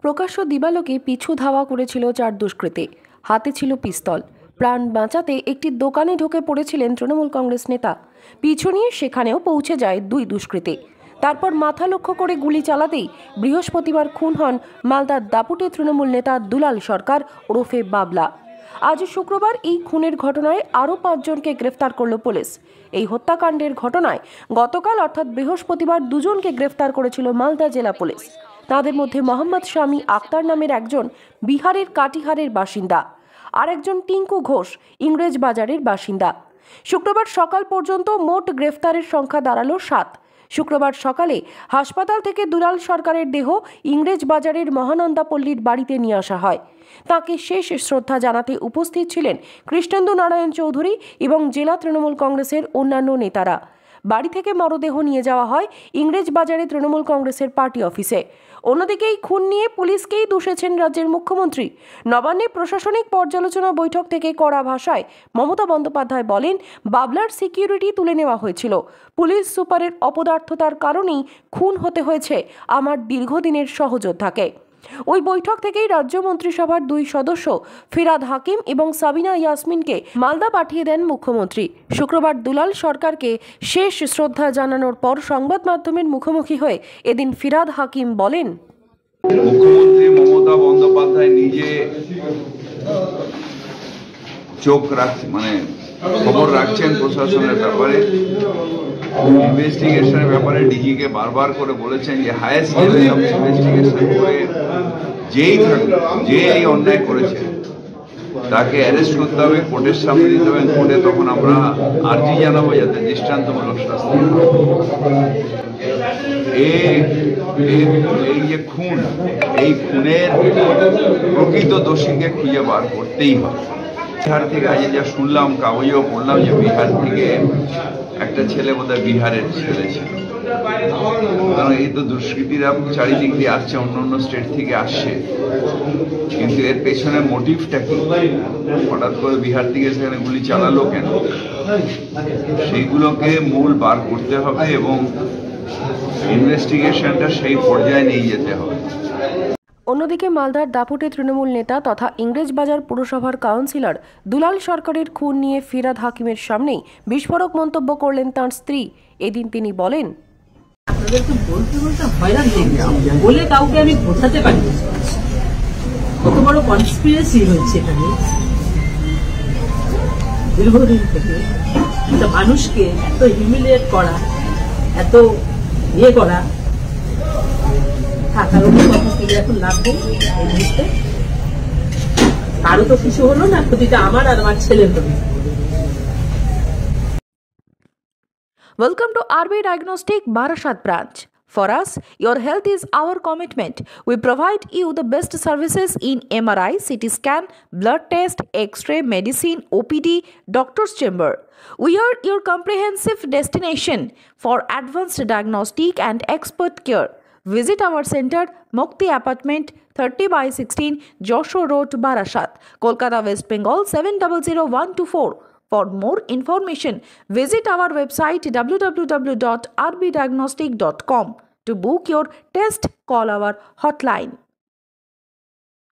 প্রকাশ্য দিবালোকে পিছু ধাওয়া করেছিল 4 দুষ্কৃতী। হাতে ছিল পিস্তল। প্রাণ বাঁচাতে একটি দোকানে ঢুকে পড়েছিলেন তৃণমূল কংগ্রেস নেতা। পিছু নিয়ে সেখানেও পৌঁছে যায় 2 দুষ্কৃতী। তারপর মাথা লক্ষ্য করে গুলি চালাতেই বৃহস্পতিবার খুন হন মালদার দাপুটে তৃণমূল নেতা দুলাল সরকার ওরফে বাবলা। আজ শুক্রবার এই খুনের ঘটনায় আরও 5 জনকে গ্রেফতার করল পুলিশ। এই হত্যাকাণ্ডের ঘটনায় গতকাল অর্থাৎ বৃহস্পতিবার 2 জনকে গ্রেফতার করেছিল মালদা জেলা পুলিশ। তাদের মধ্যে মোহাম্মদ শামী আক্তার নামের একজন বিহারের কাটিহারের বাসিন্দা, আর একজন টিঙ্কু ঘোষ ইংরেজ বাজারের বাসিন্দা। শুক্রবার সকাল পর্যন্ত মোট গ্রেফতারের সংখ্যা দাঁড়ালো 7। শুক্রবার সকালে হাসপাতাল থেকে দুলাল সরকারের দেহ ইংরেজ বাজারের মহানন্দা পল্লীর বাড়িতে নিয়ে আসা হয়। তাকে শেষ শ্রদ্ধা জানাতে উপস্থিত ছিলেন কৃষ্ণেন্দু নারায়ণ চৌধুরী এবং জেলা তৃণমূল কংগ্রেসের অন্যান্য নেতারা। বাড়ি থেকে মরদেহ নিয়ে যাওয়া হয় ইংরেজ বাজারে তৃণমূল কংগ্রেসের পার্টি অফিসে। অন্যদিকে এই খুন নিয়ে পুলিশকেই দোষেছেন রাজ্যের মুখ্যমন্ত্রী। নবান্নে প্রশাসনিক পর্যালোচনা বৈঠক থেকে কড়া ভাষায় মমতা বন্দ্যোপাধ্যায় বলেন, বাবলার সিকিউরিটি তুলে নেওয়া হয়েছিল। পুলিশ সুপারের অপদার্থতার কারণেই খুন হতে হয়েছে আমার দীর্ঘদিনের সহযোদ্ধাকে। ওই বৈঠক থেকেই রাজ্য মন্ত্রিসভার 2 সদস্য ফিরাদ হাকিম এবং সাবিনা ইয়াসমিনকে মালদা পাঠিয়ে দেন মুখ্যমন্ত্রী। শুক্রবার দুলাল সরকারকে শেষ শ্রদ্ধা জানানোর পর সংবাদ মাধ্যমের মুখোমুখি হয়ে এদিন ফিরাদ হাকিম বলেন, মুখ্যমন্ত্রী মমতা বন্দ্যোপাধ্যায় নিজে চোখ রাখছেন, খবর রাখছেন প্রশাসনের ব্যাপারে, ইনভেস্টিগেশনের ব্যাপারে। ডিজিকে বারবার করে বলেছেন যে হাইয়েস্ট লেভেল অফ ইনভেস্টিগেশন করে যেই থাকবে, যে এই অন্যায় করেছে তাকে অ্যারেস্ট করতে হবে, কোর্টের সামনে দিতে হবে। কোর্টে তখন আমরা আর্জি জানাবো যাতে দৃষ্টান্তমূলক শাস্তি। এই যে খুন, এই খুনের প্রকৃত দোষীকে খুঁজে বার করতেই হবে। বিহার থেকে আজ যা শুনলাম, কাগজেও পড়লাম যে বিহার থেকে একটা ছেলে বোধহয় বিহারের ছেলে ছিল। কারণ এই তো দুষ্কৃতীরা চারিদিক দিয়ে আসছে, অন্য অন্য স্টেট থেকে আসছে, কিন্তু এর পেছনে মোটিভটা কি? হঠাৎ করে বিহার থেকে সেখানে গুলি চালালো কেন? সেইগুলোকে মূল বার করতে হবে এবং ইনভেস্টিগেশনটা সেই পর্যায়ে নিয়ে যেতে হবে। অন্যদিকে মালদার দাপুটে তৃণমূল নেতা তথা ইংরেজবাজার পুরসভার কাউন্সিলর দুলাল সরকারের খুন নিয়ে ফিরাদ হাকিমের সামনেই বিস্ফোরক মন্তব্য করলেন তাঁর স্ত্রী। এদিন তিনি বলেন, আপনাদেরকে বলতে বলতে হয়রান হয়ে গেছি, বলে কাউকে আমি বোঝাতে পারি না কত বড় কনস্পিরেসি হয়েছে এখানে। দীর্ঘদিন থেকে একটা মানুষকে এত হিউমিলিয়েট করা, এত করা, থাকার উপর কথা থেকে এখন লাভ নেই। এই মুহূর্তে কারো তো কিছু হলো না, ক্ষতিটা আমার আর আমার ছেলের হলো। Welcome to RB Diagnostic Barashat branch. For us, your health is our commitment. We provide you the best services in MRI, CT scan, blood test, X-ray, medicine, OPD, doctor's chamber. We are your comprehensive destination for advanced diagnostic and expert care. Visit our center, Mukti Apartment, 30/16, Joshua Road, Barashat, Kolkata, West Bengal 700124. For more information, visit our website www.rbdiagnostic.com. To book your test, call our hotline.